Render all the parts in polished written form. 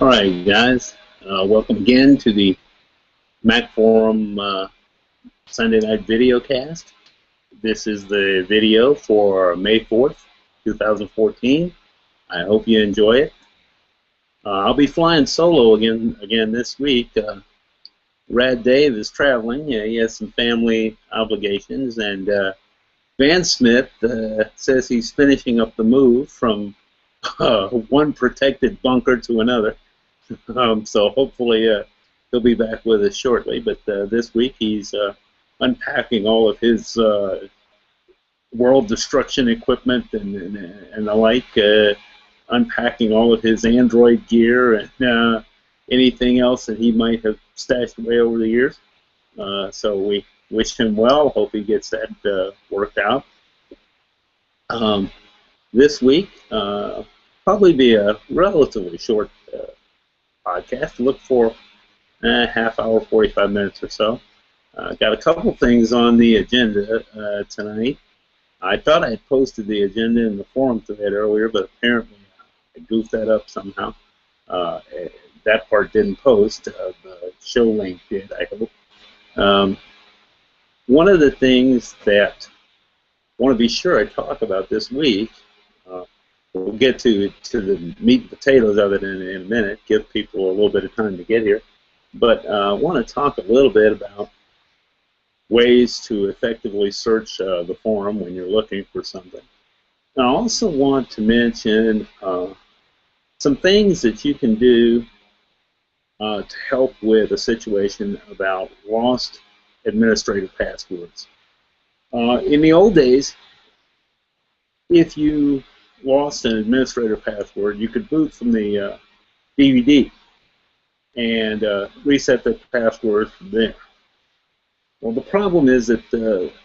All right, guys. Welcome again to the Mac Forum Sunday night video cast. This is the video for May 4th, 2014. I hope you enjoy it. I'll be flying solo again this week. Rad Dave is traveling. He has some family obligations, and Van Smith says he's finishing up the move from one protected bunker to another. So hopefully he'll be back with us shortly. But this week he's unpacking all of his world destruction equipment and the like, unpacking all of his Android gear and anything else that he might have stashed away over the years. So we wish him well. Hope he gets that worked out. This week probably be a relatively short podcast. Look for a half hour, 45 minutes or so. Got a couple things on the agenda tonight. I thought I had posted the agenda in the forum thread earlier, but apparently I goofed that up somehow. That part didn't post. The show link did, I hope. One of the things that I want to be sure I talk about this week, we'll get to the meat and potatoes of it in a minute, give people a little bit of time to get here. But I want to talk a little bit about ways to effectively search the forum when you're looking for something. I also want to mention some things that you can do to help with a situation about lost administrative passwords. In the old days, if you lost an administrator password, you could boot from the DVD and reset the password from there. Well, the problem is that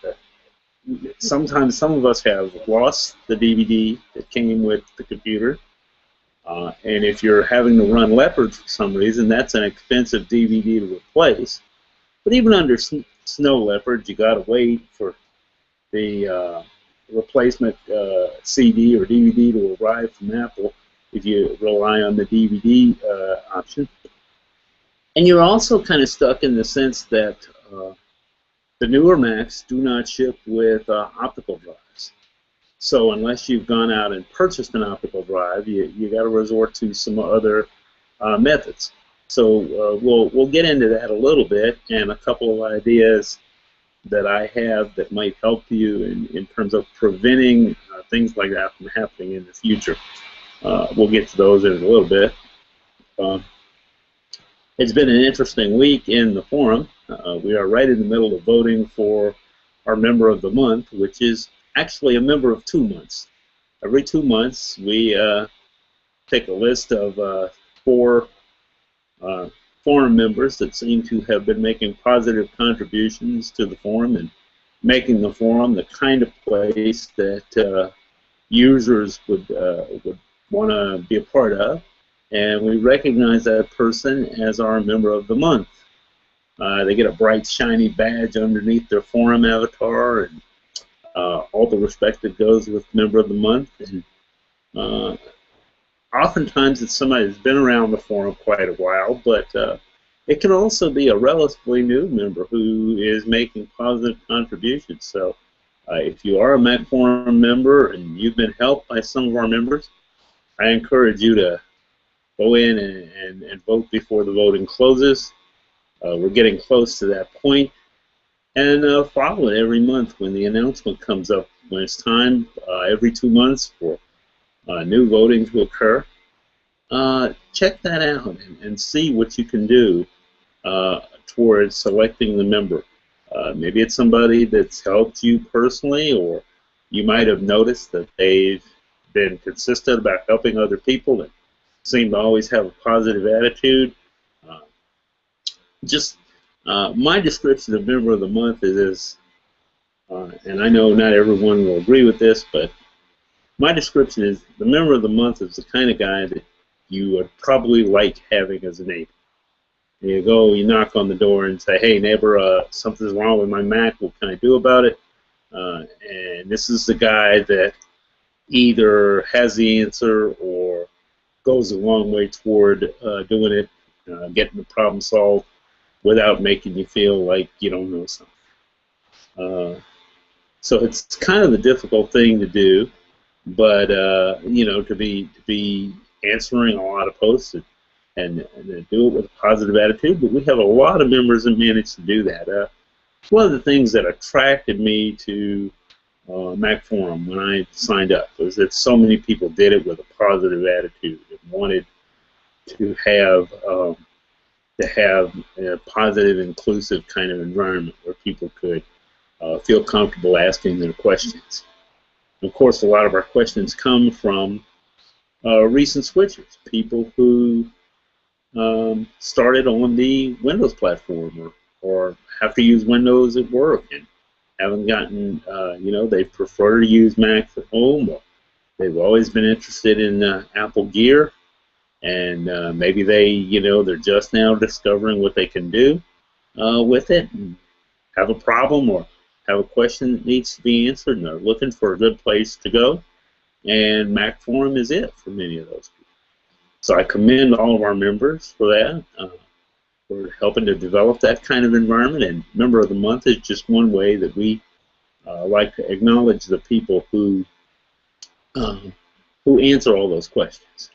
sometimes some of us have lost the DVD that came with the computer, and if you're having to run Leopard for some reason, that's an expensive DVD to replace. But even under Snow Leopard, you got to wait for the replacement CD or DVD to arrive from Apple if you rely on the DVD option. And you're also kind of stuck in the sense that the newer Macs do not ship with optical drives. So unless you've gone out and purchased an optical drive, you got to resort to some other methods. So we'll get into that a little bit, and a couple of ideas that I have that might help you in terms of preventing things like that from happening in the future. We'll get to those in a little bit. It's been an interesting week in the forum. We are right in the middle of voting for our Member of the Month, which is actually a member of 2 months. Every 2 months, we take a list of 4 forum members that seem to have been making positive contributions to the forum and making the forum the kind of place that users would want to be a part of, and we recognize that person as our Member of the Month. They get a bright, shiny badge underneath their forum avatar, and all the respect that goes with Member of the Month. And oftentimes it's somebody that's been around the forum quite a while, but it can also be a relatively new member who is making positive contributions. So if you are a Mac Forum member and you've been helped by some of our members, I encourage you to go in and vote before the voting closes. We're getting close to that point. And follow it every month when the announcement comes up, when it's time every 2 months for new voting to occur. Check that out and see what you can do towards selecting the member. Maybe it's somebody that's helped you personally, or you might have noticed that they've been consistent about helping other people and seem to always have a positive attitude. My description of Member of the Month is, and I know not everyone will agree with this, but my description is the Member of the Month is the kind of guy that you would probably like having as a neighbor. And you go, you knock on the door and say, hey neighbor, something's wrong with my Mac, what can I do about it? And this is the guy that either has the answer or goes a long way toward doing it, getting the problem solved without making you feel like you don't know something. So it's kind of a difficult thing to do, but to be answering a lot of posts and do it with a positive attitude. But we have a lot of members that manage to do that. One of the things that attracted me to Mac Forum when I signed up was that so many people did it with a positive attitude and wanted to have a positive, inclusive kind of environment where people could feel comfortable asking their questions. Of course, a lot of our questions come from recent switchers, people who started on the Windows platform or have to use Windows at work and haven't gotten, they prefer to use Mac for home, or they've always been interested in Apple gear, and maybe they're just now discovering what they can do with it, and have a problem or have a question that needs to be answered, and they're looking for a good place to go, and Mac Forum is it for many of those people. So I commend all of our members for that, for helping to develop that kind of environment, and Member of the Month is just one way that we like to acknowledge the people who answer all those questions.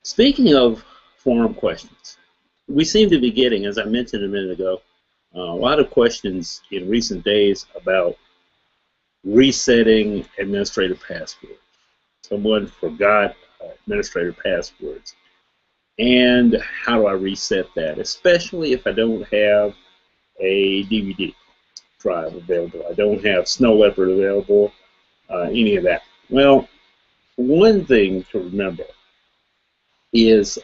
Speaking of forum questions, we seem to be getting, as I mentioned a minute ago, a lot of questions in recent days about resetting administrator passwords. Someone forgot administrator passwords. And how do I reset that, especially if I don't have a DVD drive available? I don't have Snow Leopard available, any of that. Well, one thing to remember is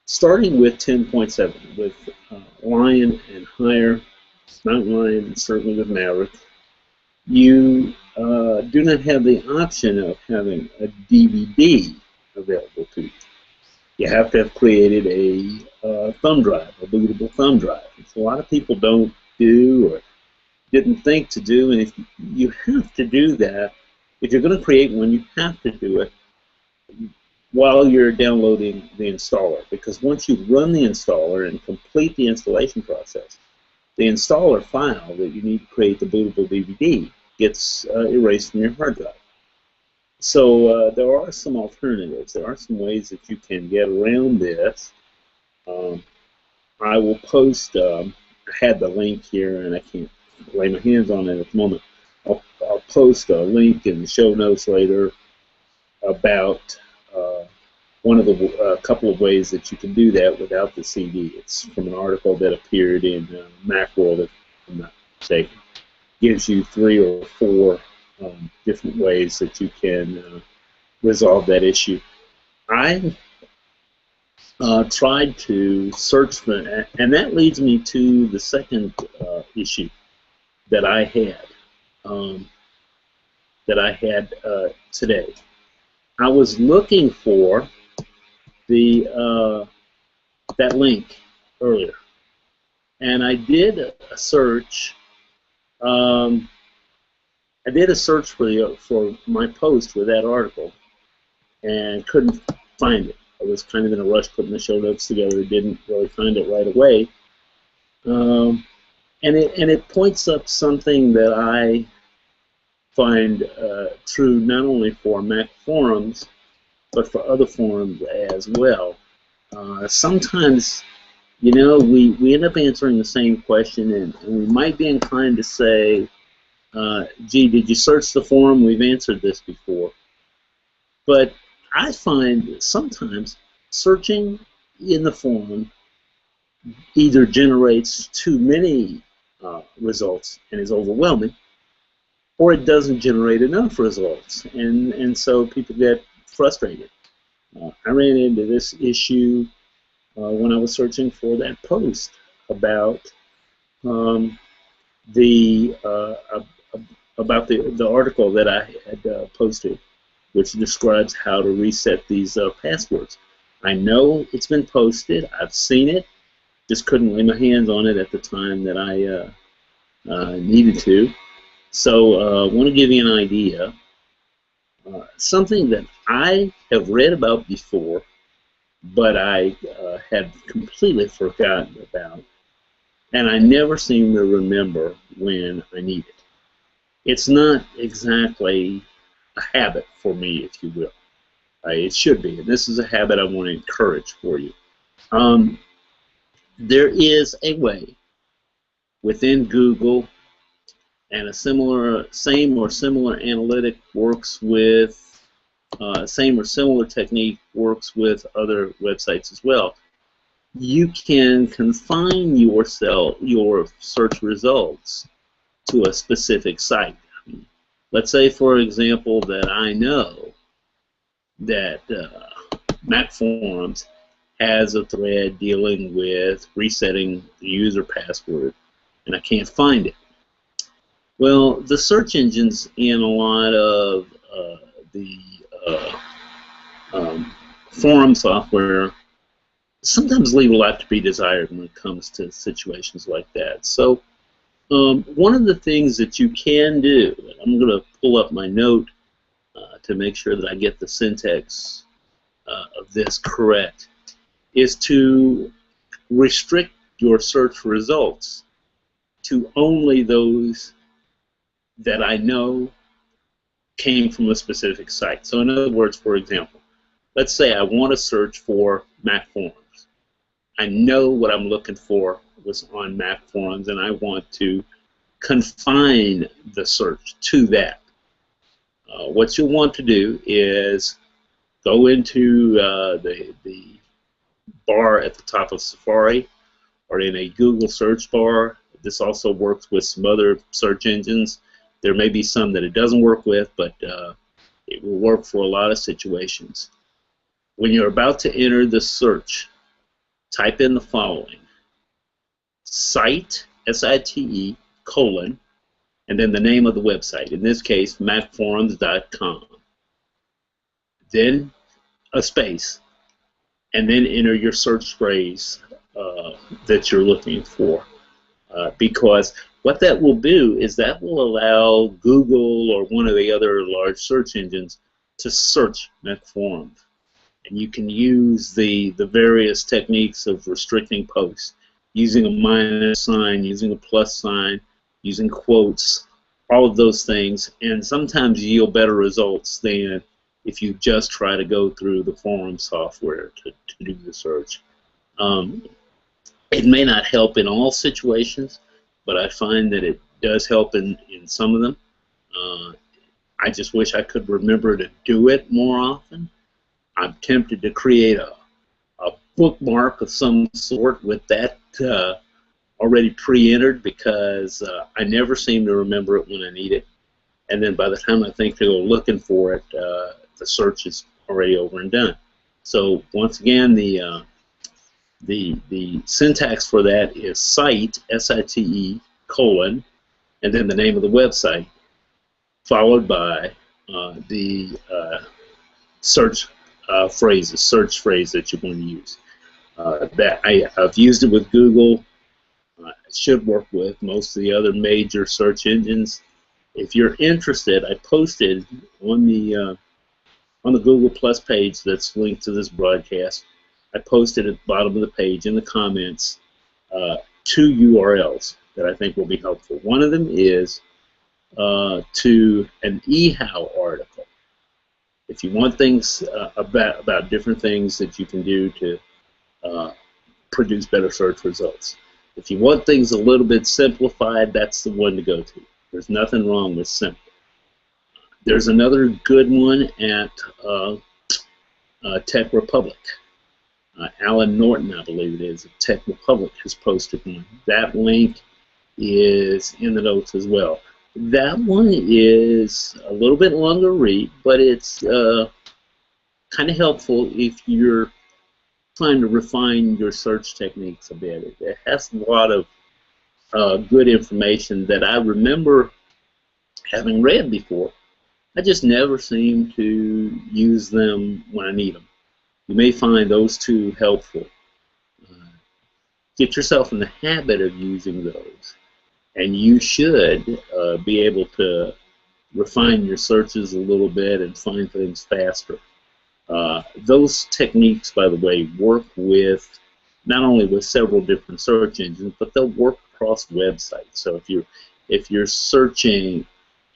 starting with 10.7, with Lion and higher, Mountain Lion and certainly with Maverick, you do not have the option of having a DVD available to you. You have to have created a thumb drive, a bootable thumb drive, which a lot of people don't do or didn't think to do, and if you have to do that, if you're going to create one, you have to do it while you're downloading the installer, because once you run the installer and complete the installation process, the installer file that you need to create the bootable DVD gets erased from your hard drive. So there are some alternatives. There are some ways that you can get around this. I will post, I had the link here and I can't lay my hands on it at the moment. I'll post a link in the show notes later about one of the couple of ways that you can do that without the CD. It's from an article that appeared in Macworld, if I'm not mistaken. Gives you 3 or 4 different ways that you can resolve that issue. I tried to search for, and that leads me to the second issue that I had today. I was looking for that link earlier, and I did a search. I did a search for my post with that article, and couldn't find it. I was kind of in a rush putting the show notes together. Didn't really find it right away, and it points up something that I find true not only for Mac forums, but for other forums as well. Sometimes, we end up answering the same question, and we might be inclined to say, gee, did you search the forum? We've answered this before. But I find that sometimes searching in the forum either generates too many results and is overwhelming, or it doesn't generate enough results, and so people get frustrated. I ran into this issue when I was searching for that post about the article that I had posted, which describes how to reset these passwords. I know it's been posted. I've seen it. Just couldn't lay my hands on it at the time that I needed to. So I want to give you an idea. Something that I have read about before, but I had completely forgotten about, and I never seem to remember when I need it. It's not exactly a habit for me, if you will. It should be, and this is a habit I want to encourage for you. Um, there is a way within Google, and a same or similar analytic works with, same or similar technique works with other websites as well. You can confine your search results to a specific site. Let's say, for example, that I know that Mac Forums has a thread dealing with resetting the user password, and I can't find it. Well, the search engines in a lot of the forum software sometimes leave a lot to be desired when it comes to situations like that. So one of the things that you can do, and I'm going to pull up my note to make sure that I get the syntax of this correct, is to restrict your search results to only those that I know came from a specific site. So in other words, for example, let's say I want to search for Mac Forums. I know what I'm looking for was on Mac Forums, and I want to confine the search to that. What you'll want to do is go into the bar at the top of Safari or in a Google search bar. This also works with some other search engines. There may be some that it doesn't work with, but it will work for a lot of situations. When you're about to enter the search, type in the following: site, S-I-T-E, colon, and then the name of the website, in this case, macforums.com. Then a space, and then enter your search phrase that you're looking for. Because what that will do is that will allow Google or one of the other large search engines to search Mac Forums. And you can use the various techniques of restricting posts, using a minus sign, using a plus sign, using quotes, all of those things, and sometimes yield better results than if you just try to go through the forum software to do the search. It may not help in all situations, but I find that it does help in some of them. I just wish I could remember to do it more often. I'm tempted to create a bookmark of some sort with that already pre-entered, because I never seem to remember it when I need it. And then by the time I think to go looking for it, the search is already over and done. So once again, the syntax for that is site, S-I-T-E, colon, and then the name of the website, followed by the search phrase that you're going to use. I've used it with Google. It should work with most of the other major search engines. If you're interested, I posted on the Google Plus page that's linked to this broadcast, I posted at the bottom of the page in the comments 2 URLs that I think will be helpful. One of them is to an eHow article. If you want things about different things that you can do to produce better search results. If you want things a little bit simplified, that's the one to go to. There's nothing wrong with simple. There's another good one at Tech Republic. Alan Norton, I believe it is, of Tech Republic has posted one. That link is in the notes as well. That one is a little bit longer read, but it's kind of helpful if you're trying to refine your search techniques a bit. It has a lot of good information that I remember having read before. I just never seem to use them when I need them. You may find those two helpful. Get yourself in the habit of using those. and you should be able to refine your searches a little bit and find things faster. Those techniques, by the way, work with not only with several different search engines, but they'll work across websites. So if you're searching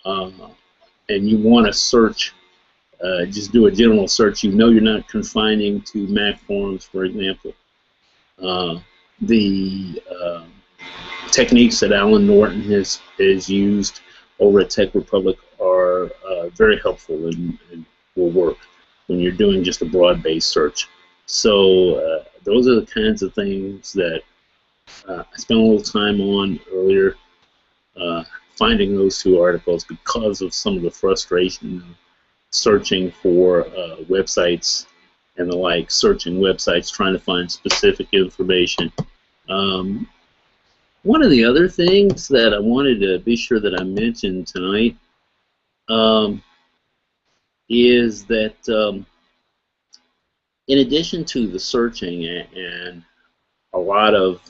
and you want to search, just do a general search. You know you're not confining to Mac forums, for example. The techniques that Alan Norton has used over at Tech Republic are very helpful and will work when you're doing just a broad-based search. So those are the kinds of things that I spent a little time on earlier, finding those two articles because of some of the frustration of searching for websites and the like, searching websites, trying to find specific information. One of the other things that I wanted to be sure that I mentioned tonight is that in addition to the searching and a lot of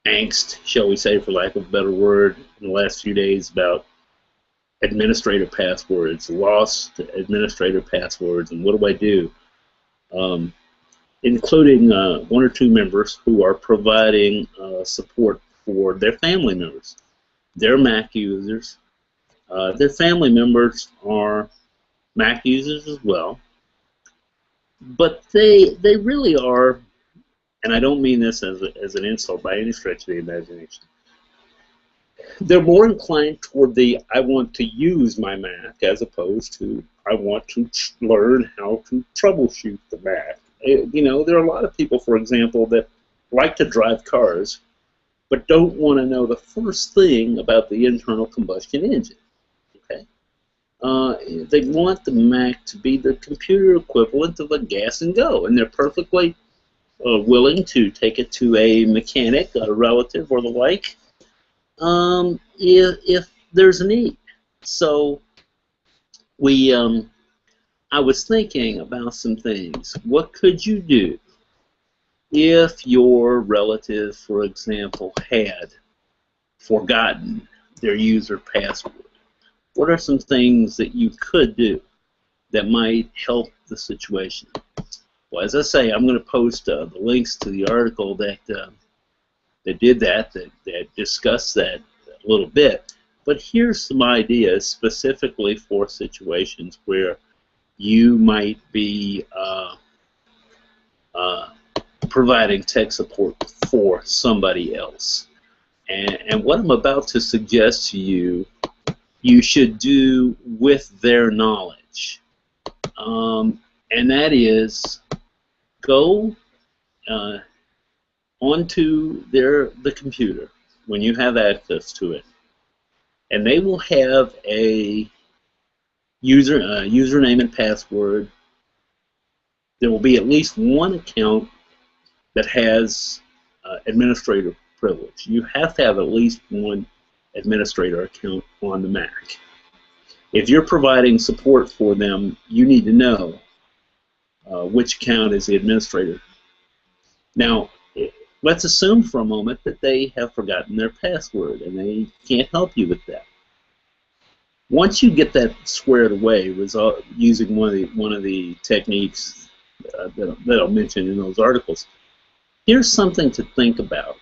angst, shall we say, for lack of a better word, in the last few days about administrator passwords, lost administrator passwords, and what do I do? Including one or two members who are providing support for their family members. They're Mac users. Their family members are Mac users as well. But they really are, and I don't mean this as an insult by any stretch of the imagination, they're more inclined toward the I want to use my Mac as opposed to I want to learn how to troubleshoot the Mac. You know, there are a lot of people, for example, that like to drive cars but don't want to know the first thing about the internal combustion engine. Okay? They want the Mac to be the computer equivalent of a gas and go, and they're perfectly willing to take it to a mechanic, a relative, or the like, if there's a need. So I was thinking about some things. What could you do if your relative, for example, had forgotten their user password? What are some things that you could do that might help the situation? Well, as I say, I'm going to post the links to the article that did that discussed that a little bit. But here's some ideas specifically for situations where you might be providing tech support for somebody else. And what I'm about to suggest to you, you should do with their knowledge. And that is go onto the computer when you have access to it, and they will have a username and password. There will be at least one account that has administrator privilege. You have to have at least one administrator account on the Mac. If you're providing support for them, you need to know which account is the administrator. Now, let's assume for a moment that they have forgotten their password and they can't help you with that. Once you get that squared away, using one of the techniques that I'll mention in those articles, here's something to think about.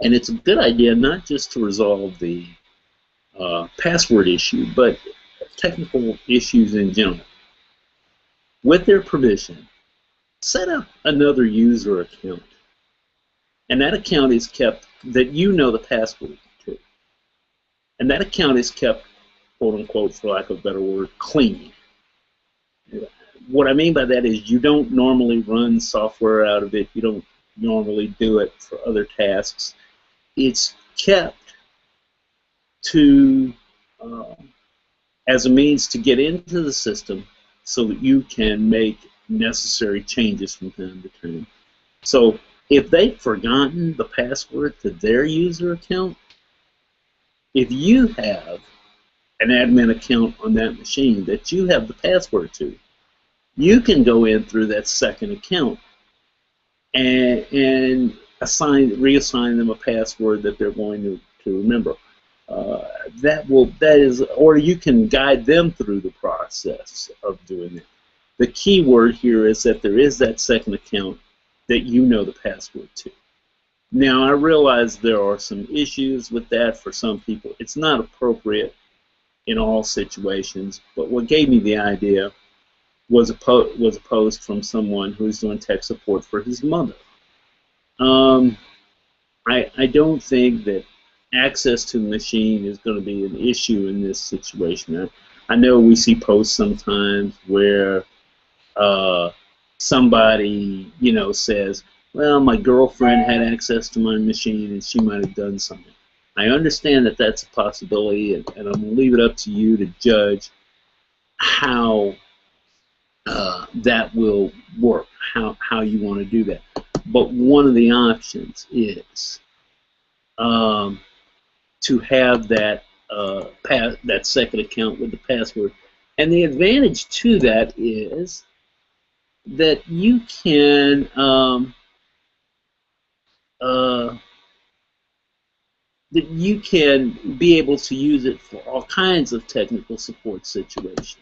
And it's a good idea not just to resolve the password issue, but technical issues in general. With their permission, set up another user account. And that account is kept, that you know the password to. And that account is kept, quote unquote, for lack of a better word, clean. What I mean by that is you don't normally run software out of it. You don't normally do it for other tasks. It's kept to as a means to get into the system so that you can make necessary changes from time to time. So if they've forgotten the password to their user account, if you have an admin account on that machine that you have the password to, you can go in through that second account and reassign them a password that they're going to remember. That is, or you can guide them through the process of doing that. The key word here is that there is that second account that you know the password to. Now, I realize there are some issues with that for some people. It's not appropriate in all situations, but what gave me the idea was a post from someone who's doing tech support for his mother. I don't think that access to the machine is going to be an issue in this situation. I know we see posts sometimes where somebody, says, well, my girlfriend had access to my machine and she might have done something. I understand that that's a possibility, and I'm going to leave it up to you to judge how that will work, how you want to do that. But one of the options is to have that that second account with the password. And the advantage to that is that you can be able to use it for all kinds of technical support situations.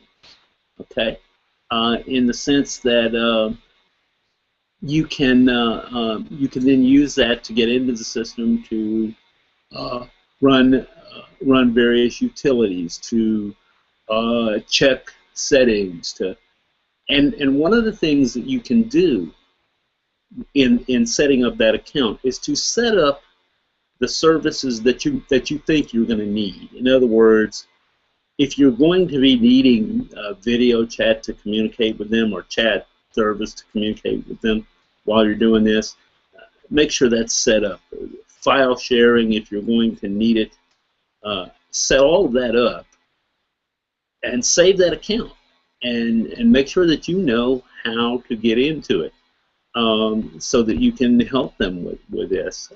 Okay, in the sense that you can then use that to get into the system to run various utilities, to check settings, and one of the things that you can do in setting up that account is to set up the services that you think you're going to need. In other words, if you're going to be needing video chat to communicate with them, or chat service to communicate with them while you're doing this, make sure that's set up. File sharing, if you're going to need it, set all of that up and save that account, and make sure that you know how to get into it, so that you can help them with this.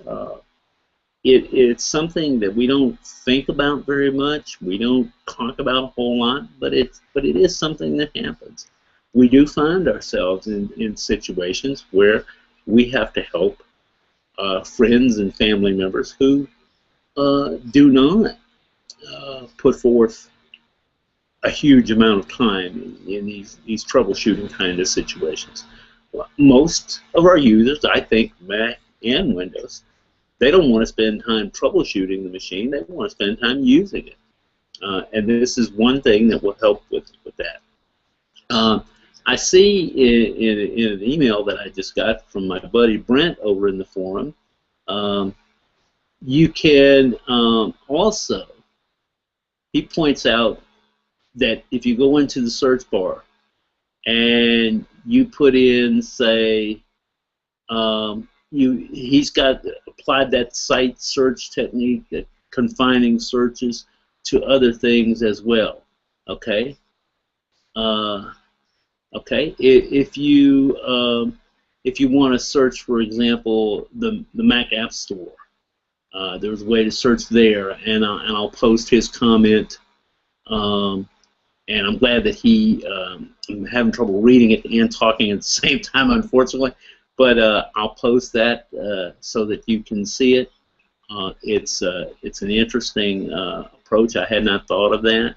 It's something that we don't think about very much. We don't talk about a whole lot, but it is something that happens. We do find ourselves in situations where we have to help friends and family members who do not put forth a huge amount of time in these troubleshooting kind of situations. Well, most of our users, I think, Mac and Windows, they don't want to spend time troubleshooting the machine. They want to spend time using it. And this is one thing that will help with that. I see in an email that I just got from my buddy Brent over in the forum, you can also, he points out that if you go into the search bar and you put in, say, he's got applied that site search technique, that confining searches to other things as well. Okay. Okay. If you want to search, for example, the Mac App Store, there's a way to search there, and I'll post his comment. And I'm glad that I'm having trouble reading it and talking at the same time, unfortunately. But I'll post that so that you can see it. It's an interesting approach. I had not thought of that.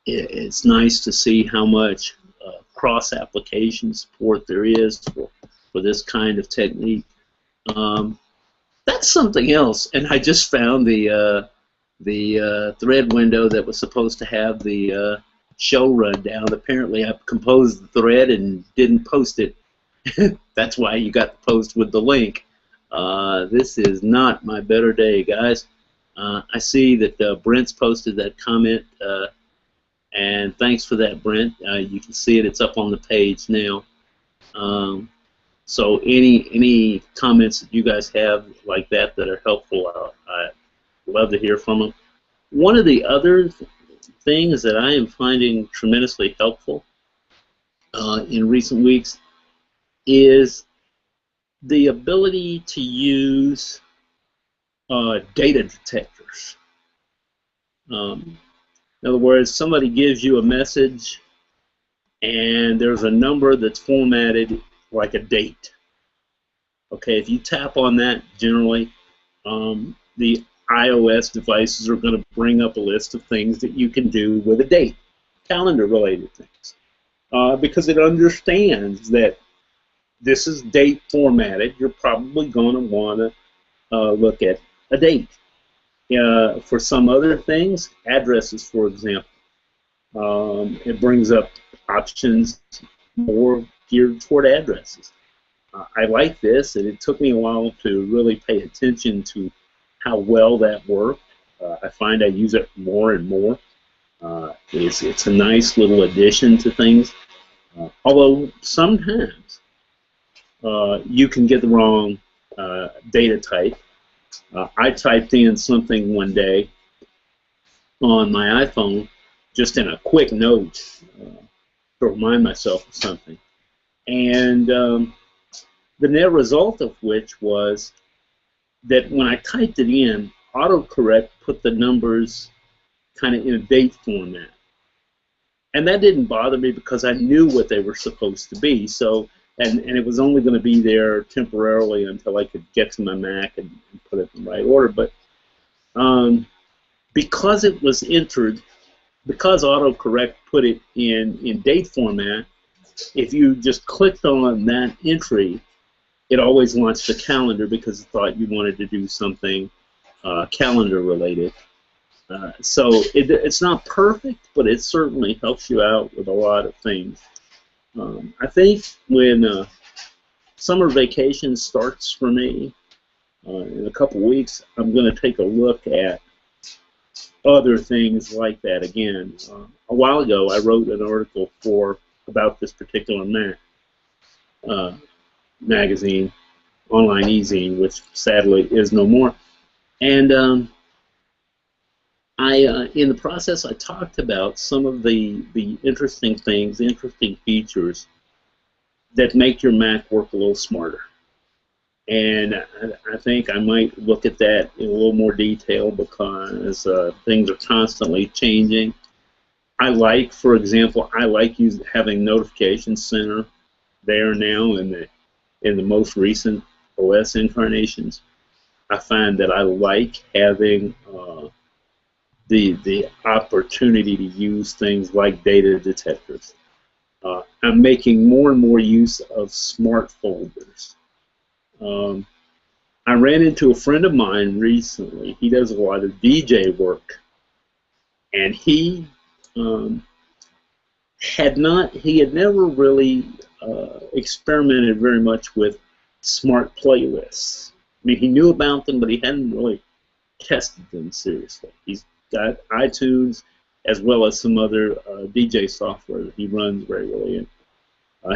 It's nice to see how much cross-application support there is for this kind of technique. That's something else. And I just found the thread window that was supposed to have the show rundown. Apparently, I composed the thread and didn't post it. That's why you got the post with the link. This is not my better day, guys. I see that Brent's posted that comment, and thanks for that, Brent. You can see it. It's up on the page now. So any comments that you guys have like that are helpful, I'd love to hear from them. One of the other things that I am finding tremendously helpful in recent weeks is the ability to use data detectors. In other words, somebody gives you a message and there's a number that's formatted like a date. Okay, if you tap on that, generally, the iOS devices are going to bring up a list of things that you can do with a date, calendar-related things, because it understands that this is date formatted. You're probably going to want to look at a date. For some other things, addresses, for example, it brings up options more geared toward addresses. I like this, and it took me a while to really pay attention to how well that worked. I find I use it more and more. It's a nice little addition to things, although sometimes you can get the wrong data type. I typed in something one day on my iPhone, just in a quick note to remind myself of something. And the net result of which was that when I typed it in, autocorrect put the numbers kind of in a date format. And that didn't bother me because I knew what they were supposed to be. So, and it was only going to be there temporarily until I could get to my Mac and put it in the right order. But because it was entered, because autocorrect put it in date format, if you just clicked on that entry, it always launched the calendar because it thought you wanted to do something calendar related. So it's not perfect, but it certainly helps you out with a lot of things. I think when summer vacation starts for me in a couple weeks, I'm going to take a look at other things like that again. A while ago, I wrote an article about this particular magazine, online e-zine, which sadly is no more. And in the process, I talked about some of the interesting things, interesting features that make your Mac work a little smarter. And I think I might look at that in a little more detail because things are constantly changing. I like, for example, having Notification Center there now in the most recent OS incarnations. I find that I like having the opportunity to use things like data detectors. I'm making more and more use of smart folders. I ran into a friend of mine recently. He does a lot of DJ work, and he had never really experimented very much with smart playlists. I mean, he knew about them, but he hadn't really tested them seriously. He's got iTunes as well as some other DJ software that he runs regularly. And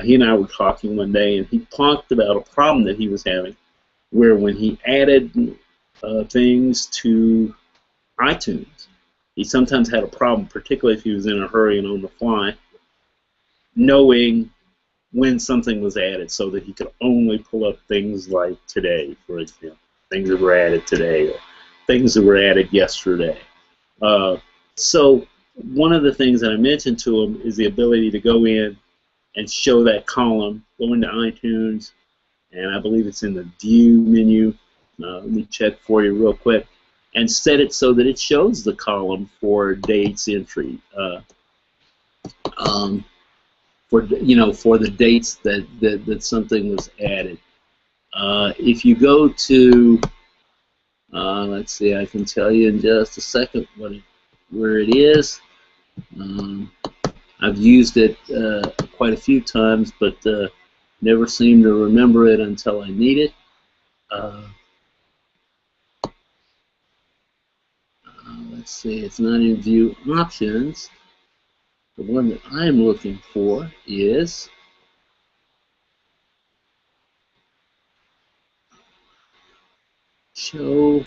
he and I were talking one day, and he talked about a problem that he was having, where when he added things to iTunes, he sometimes had a problem, particularly if he was in a hurry and on the fly, knowing when something was added so that he could only pull up things like today, for example, things that were added today, or things that were added yesterday. So one of the things that I mentioned to him is the ability to go in and show that column, go into iTunes, and I believe it's in the View menu. Let me check for you real quick, and set it so that it shows the column for dates entry, for the dates that something was added. If you go to, let's see, I can tell you in just a second where it is. I've used it quite a few times, but never seem to remember it until I need it. Let's see, it's not in View Options. The one that I'm looking for is Show.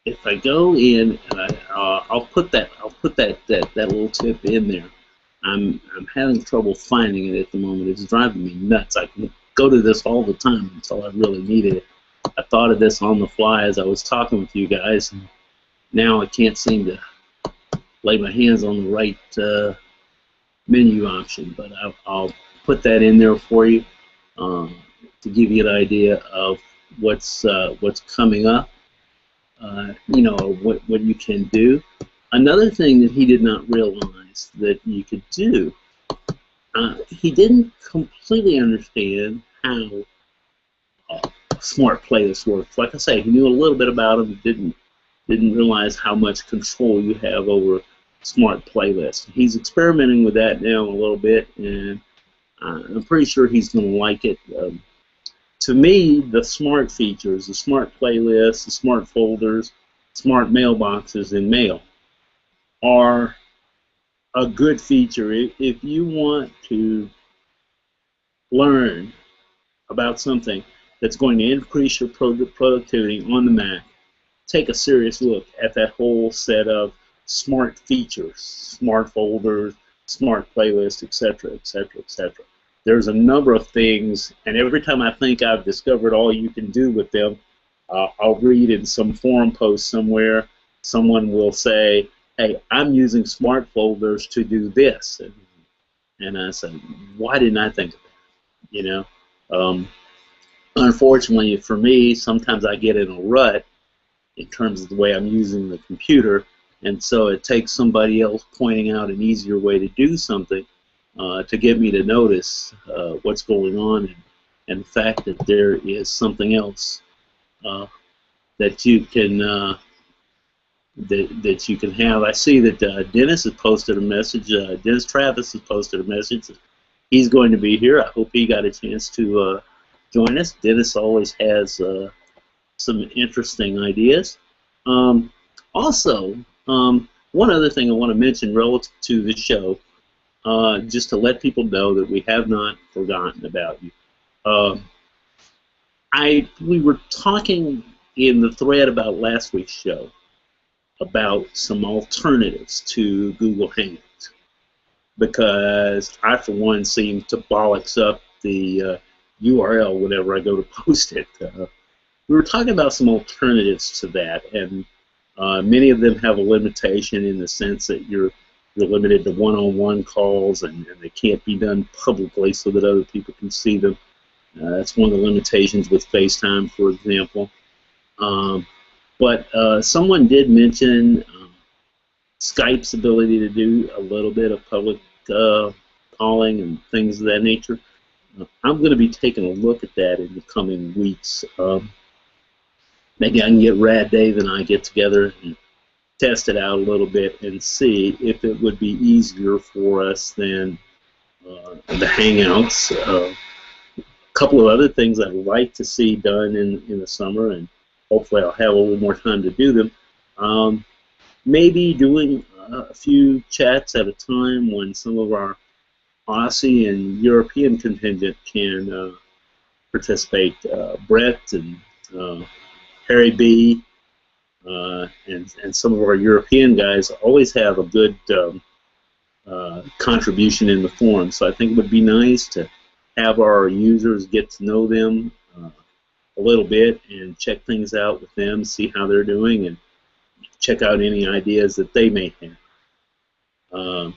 If I go in and I'll put that little tip in there. I'm having trouble finding it at the moment. It's driving me nuts. I can go to this all the time until I really needed it. I thought of this on the fly as I was talking with you guys, and now I can't seem to lay my hands on the right menu option. But I'll put that in there for you. to give you an idea of what's coming up. What you can do. Another thing that he did not realize that you could do, he didn't completely understand how smart playlists works. Like I say, he knew a little bit about them, didn't realize how much control you have over smart playlists. He's experimenting with that now a little bit, and I'm pretty sure he's going to like it. To me, the smart features, the smart playlists, the smart folders, smart mailboxes in Mail are a good feature. If you want to learn about something that's going to increase your productivity on the Mac, take a serious look at that whole set of smart features, smart folders, smart playlists, etc., etc., etc. There's a number of things, and every time I think I've discovered all you can do with them, I'll read in some forum post somewhere, someone will say, hey, I'm using smart folders to do this. And I said, why didn't I think of that? You know, unfortunately for me, sometimes I get in a rut in terms of the way I'm using the computer, and so it takes somebody else pointing out an easier way to do something to get me to notice what's going on, and the fact that there is something else that you can that you can have. I see that Dennis has posted a message. Dennis Travis has posted a message. He's going to be here. I hope he got a chance to join us. Dennis always has some interesting ideas. Also, one other thing I want to mention relative to the show, just to let people know that we have not forgotten about you. We were talking in the thread about last week's show about some alternatives to Google Hangouts, because I, for one, seem to bollocks up the URL whenever I go to post it. We were talking about some alternatives to that, and many of them have a limitation in the sense that you're limited to one-on-one calls, and they can't be done publicly so that other people can see them. That's one of the limitations with FaceTime, for example. But someone did mention Skype's ability to do a little bit of public calling and things of that nature. I'm going to be taking a look at that in the coming weeks. Maybe I can get Rad Dave and I get together and test it out a little bit and see if it would be easier for us than the Hangouts. A couple of other things I'd like to see done in the summer, and hopefully I'll have a little more time to do them. Maybe doing a few chats at a time when some of our Aussie and European contingent can participate. Brett and Harry B. And some of our European guys always have a good contribution in the forum, so I think it would be nice to have our users get to know them a little bit and check things out with them, see how they're doing, and check out any ideas that they may have.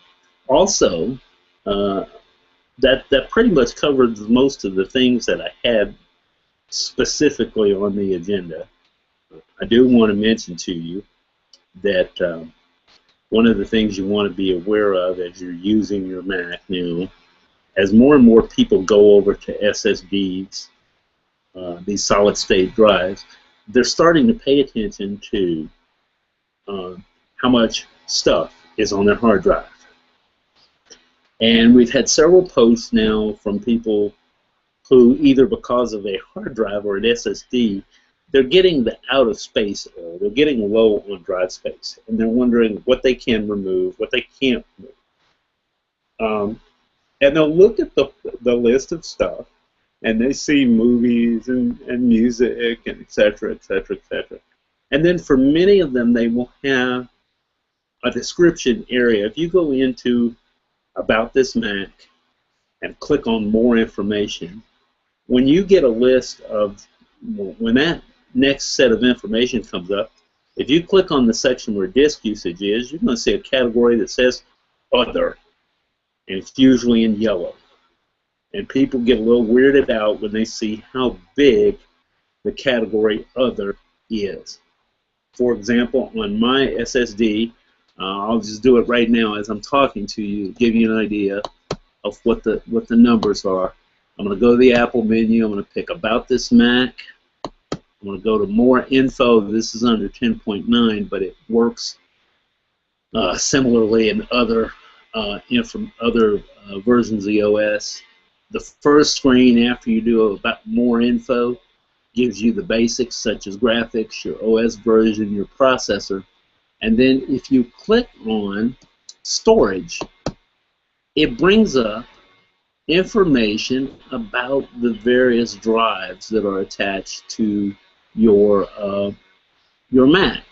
Also, that pretty much covers most of the things that I had specifically on the agenda. I do want to mention to you that one of the things you want to be aware of as you're using your Mac now, as more and more people go over to SSDs, these solid-state drives, they're starting to pay attention to how much stuff is on their hard drive. And we've had several posts now from people who, either because of a hard drive or an SSD, they're getting the out of space, or they're getting low on drive space, and they're wondering what they can remove, what they can't remove. And they'll look at the list of stuff, and they see movies and music and et cetera, et cetera, et cetera. And then for many of them, they will have a description area. If you go into About This Mac and click on More Information, when you get a list of, when that next set of information comes up, if you click on the section where disk usage is, you're going to see a category that says Other, and it's usually in yellow. And people get a little weirded out when they see how big the category Other is. For example, on my SSD, I'll just do it right now as I'm talking to you, give you an idea of what the numbers are. I'm going to go to the Apple menu. I'm going to pick About This Mac. I'm going to go to More Info. This is under 10.9, but it works similarly in other versions of the OS. The first screen after you do About More Info gives you the basics such as graphics, your OS version, your processor, and then if you click on Storage, it brings up information about the various drives that are attached to your Mac.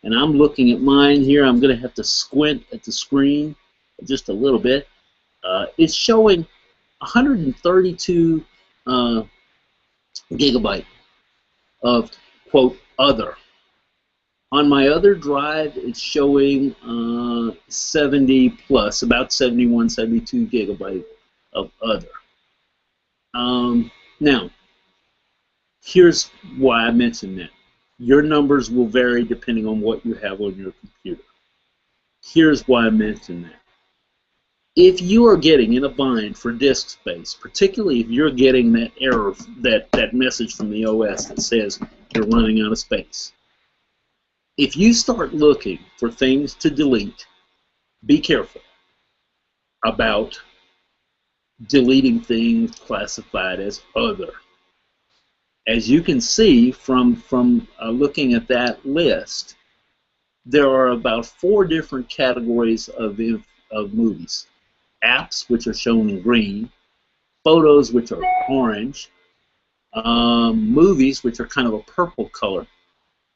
And I'm looking at mine here. I'm going to have to squint at the screen just a little bit. It's showing 132 gigabyte of, quote, Other. On my other drive, it's showing 70 plus, about 71, 72 gigabyte of Other. Now, here's why I mentioned that. Your numbers will vary depending on what you have on your computer. Here's why I mentioned that. If you are getting in a bind for disk space, particularly if you're getting that error, that message from the OS that says you're running out of space, if you start looking for things to delete, be careful about deleting things classified as Other. As you can see from looking at that list, there are about 4 different categories of movies. Apps, which are shown in green, photos, which are orange, movies, which are kind of a purple color,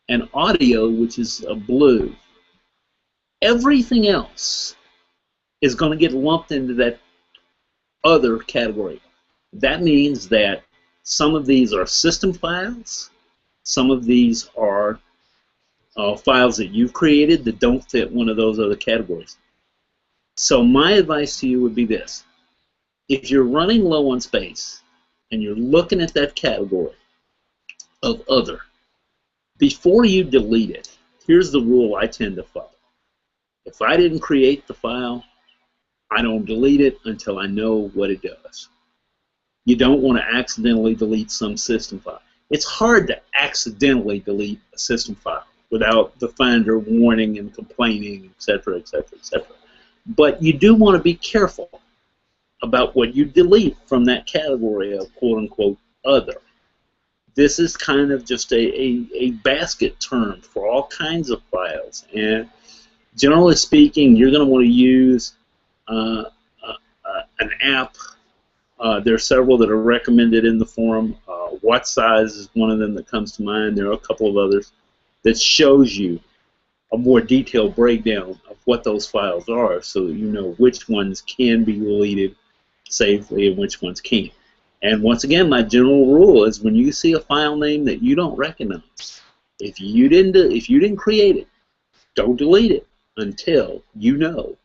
and audio, which is a blue. Everything else is going to get lumped into that Other category. That means that some of these are system files, some of these are files that you've created that don't fit one of those other categories. So my advice to you would be this. If you're running low on space and you're looking at that category of Other, before you delete it, here's the rule I tend to follow. If I didn't create the file, I don't delete it until I know what it does. You don't want to accidentally delete some system file. It's hard to accidentally delete a system file without the Finder warning and complaining, etc., etc., etc. But you do want to be careful about what you delete from that category of quote-unquote Other. This is kind of just a basket term for all kinds of files. And generally speaking, you're going to want to use an app. There are several that are recommended in the forum. WhatSize is one of them that comes to mind. There are a couple of others that shows you a more detailed breakdown of what those files are so that you know which ones can be deleted safely and which ones can't. And once again, my general rule is when you see a file name that you don't recognize, if you didn't create it, don't delete it until you know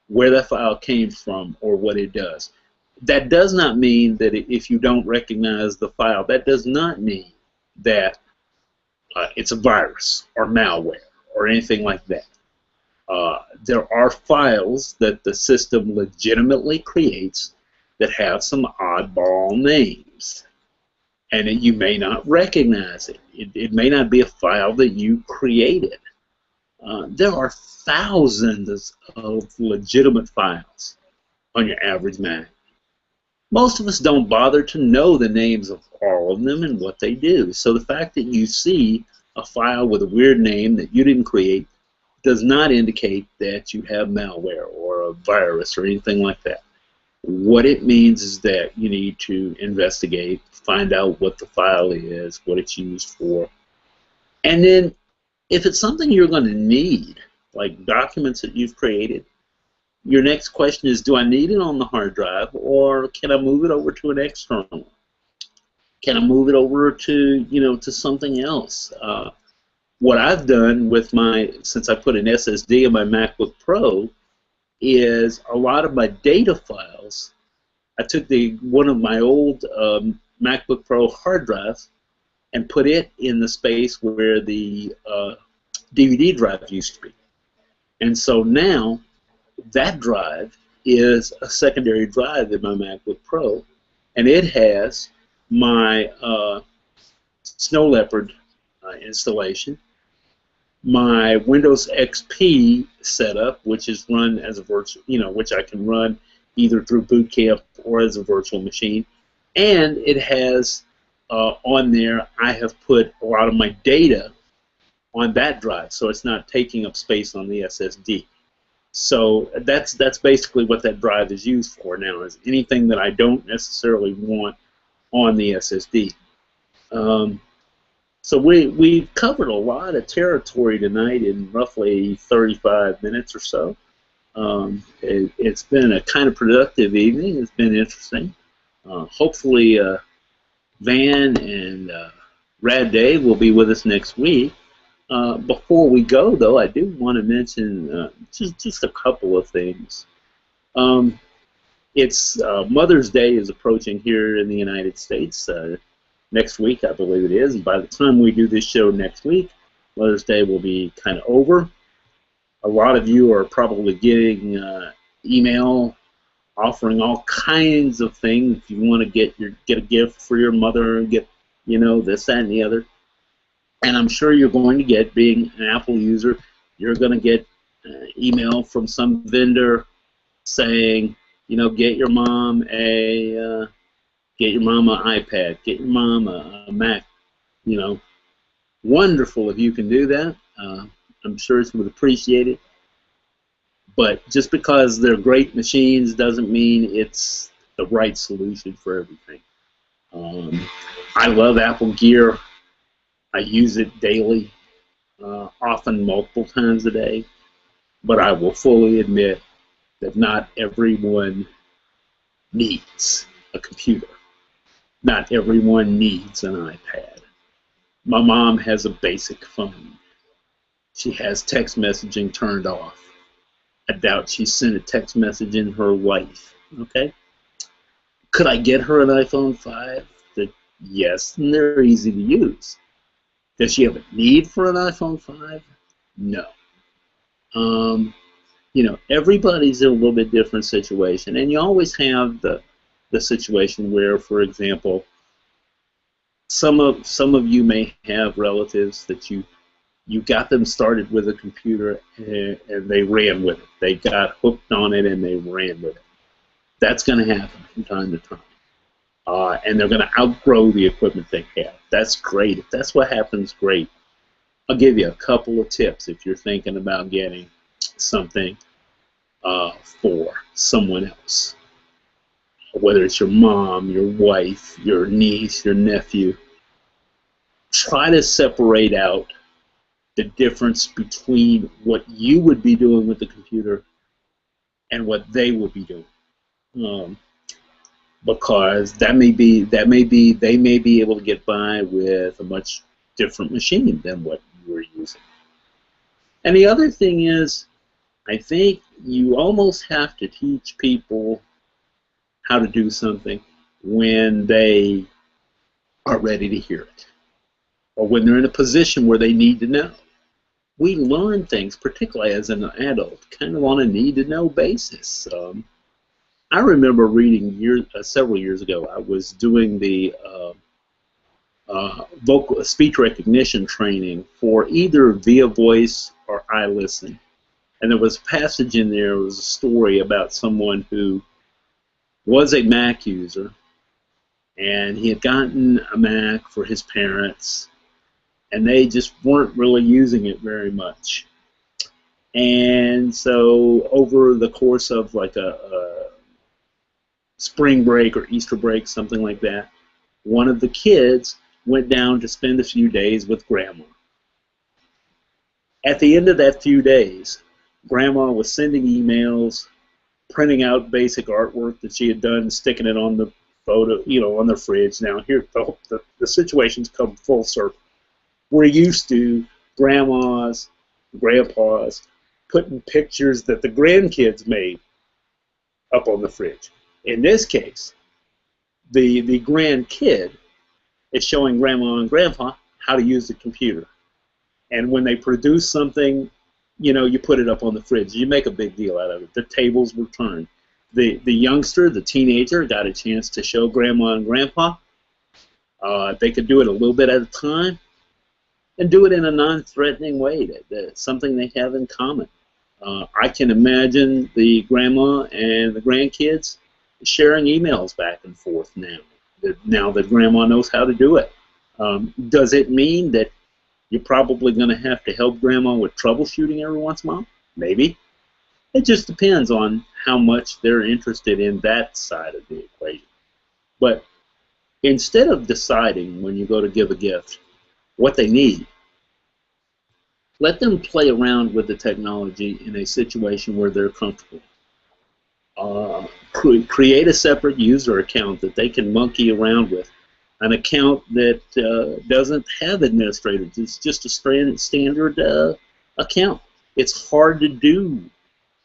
where that file came from or what it does. That does not mean that if you don't recognize the file, that does not mean that it's a virus or malware or anything like that. There are files that the system legitimately creates that have some oddball names, and you may not recognize it. It may not be a file that you created. There are thousands of legitimate files on your average Mac. Most of us don't bother to know the names of all of them and what they do. So the fact that you see a file with a weird name that you didn't create does not indicate that you have malware or a virus or anything like that. What it means is that you need to investigate, find out what the file is, what it's used for, and then if it's something you're going to need, like documents that you've created, your next question is, do I need it on the hard drive, or can I move it over to an external? Can I move it over to, to something else? What I've done with since I put an SSD in my MacBook Pro, is a lot of my data files I took one of my old MacBook Pro hard drives and put it in the space where the DVD drive used to be. And so now that drive is a secondary drive in my MacBook Pro, and it has my Snow Leopard installation, my Windows XP setup, which is run as a virtual, which I can run either through Boot Camp or as a virtual machine, and it has on there, I have put a lot of my data on that drive, so it's not taking up space on the SSD. So that's basically what that drive is used for now, is anything that I don't necessarily want on the SSD. So we've covered a lot of territory tonight in roughly 35 minutes or so. It's been a kind of productive evening. It's been interesting. Hopefully Van and Rad Dave will be with us next week. Before we go, though, I do want to mention just a couple of things. It's Mother's Day is approaching here in the United States next week, I believe it is. And by the time we do this show next week, Mother's Day will be kind of over. A lot of you are probably getting email offering all kinds of things. If you want to get a gift for your mother, get this, that, and the other. And I'm sure you're going to get, being an Apple user, you're going to get email from some vendor saying, get your mom an iPad, get your mom a Mac. Wonderful if you can do that. I'm sure she would appreciate it. But just because they're great machines doesn't mean it's the right solution for everything. I love Apple Gear. I use it daily, often multiple times a day, but I will fully admit that not everyone needs a computer. Not everyone needs an iPad. My mom has a basic phone. She has text messaging turned off. I doubt she sent a text message in her life. Okay? Could I get her an iPhone 5? Yes, and they're easy to use. Does she have a need for an iPhone 5? No. Everybody's in a little bit different situation, and you always have the situation where, for example, some of you may have relatives that you got them started with a computer and they ran with it. They got hooked on it and they ran with it. That's going to happen from time to time. And they're going to outgrow the equipment they have. That's great. If that's what happens, great. I'll give you a couple of tips if you're thinking about getting something for someone else. Whether it's your mom, your wife, your niece, your nephew. Try to separate out the difference between what you would be doing with the computer and what they would be doing. Because they may be able to get by with a much different machine than what you were using. And the other thing is, I think you almost have to teach people how to do something when they are ready to hear it, or when they're in a position where they need to know. We learn things, particularly as an adult, kind of on a need-to-know basis. I remember reading several years ago, I was doing the vocal speech recognition training for either Via Voice or iListen. And there was a passage in there, it was a story about someone who was a Mac user, and he had gotten a Mac for his parents, and they just weren't really using it very much. And so over the course of like a spring break or Easter break, something like that, one of the kids went down to spend a few days with Grandma. At the end of that few days, Grandma was sending emails, printing out basic artwork that she had done, sticking it on the photo, on the fridge. Now here, the situation's come full circle. We're used to grandmas, grandpas putting pictures that the grandkids made up on the fridge. In this case, the grandkid is showing grandma and grandpa how to use the computer. And when they produce something, you know, you put it up on the fridge. You make a big deal out of it. The tables were turned. The youngster, the teenager, got a chance to show grandma and grandpa. They could do it a little bit at a time and do it in a non-threatening way, something they have in common. I can imagine the grandma and the grandkids sharing emails back and forth now that grandma knows how to do it. Does it mean that you're probably going to have to help grandma with troubleshooting every once in a while? Maybe. It just depends on how much they're interested in that side of the equation. But instead of deciding when you go to give a gift what they need, let them play around with the technology in a situation where they're comfortable. Create a separate user account that they can monkey around with, an account that doesn't have administrators. It's just a standard account. It's hard to do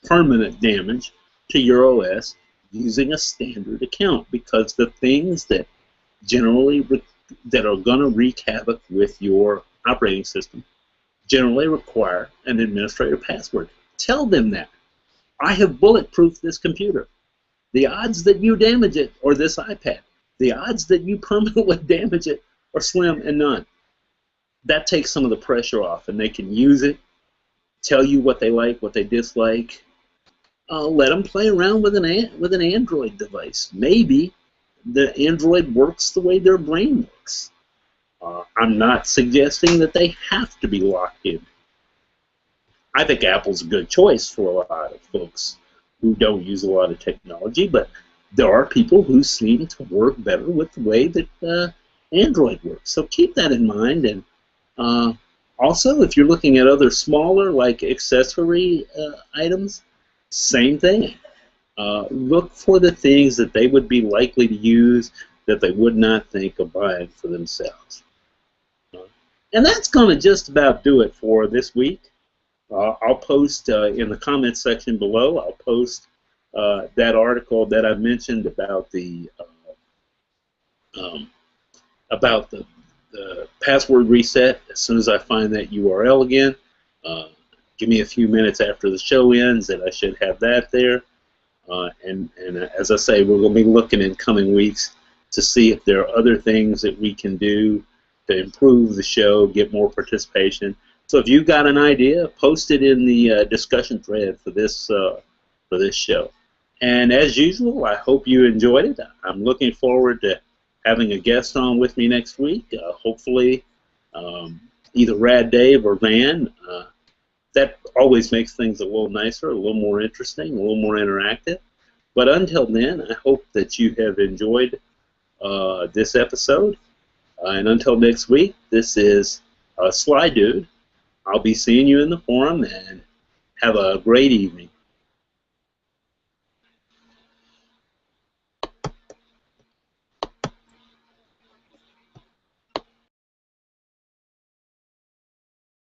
permanent damage to your OS using a standard account because the things that generally that are going to wreak havoc with your operating system generally require an administrator password. Tell them that. I have bulletproofed this computer. The odds that you damage it, or this iPad, the odds that you permanently damage it are slim and none. That takes some of the pressure off, and they can use it, tell you what they like, what they dislike. Let them play around with an Android device. Maybe the Android works the way their brain works. I'm not suggesting that they have to be locked in. I think Apple's a good choice for a lot of folks who don't use a lot of technology, but there are people who seem to work better with the way that Android works. So keep that in mind. And also, if you're looking at other smaller, like accessory items, same thing. Look for the things that they would be likely to use that they would not think of buying for themselves. And that's going to just about do it for this week. I'll post in the comments section below, I'll post that article that I mentioned about the password reset as soon as I find that URL again. Give me a few minutes after the show ends and I should have that there. And as I say, we're going to be looking in coming weeks to see if there are other things that we can do to improve the show, get more participation. So if you've got an idea, post it in the discussion thread for this show. And as usual, I hope you enjoyed it. I'm looking forward to having a guest on with me next week. Hopefully, either Rad Dave or Van. That always makes things a little nicer, a little more interesting, a little more interactive. But until then, I hope that you have enjoyed this episode. And until next week, this is Sly Dude. I'll be seeing you in the forum, and have a great evening.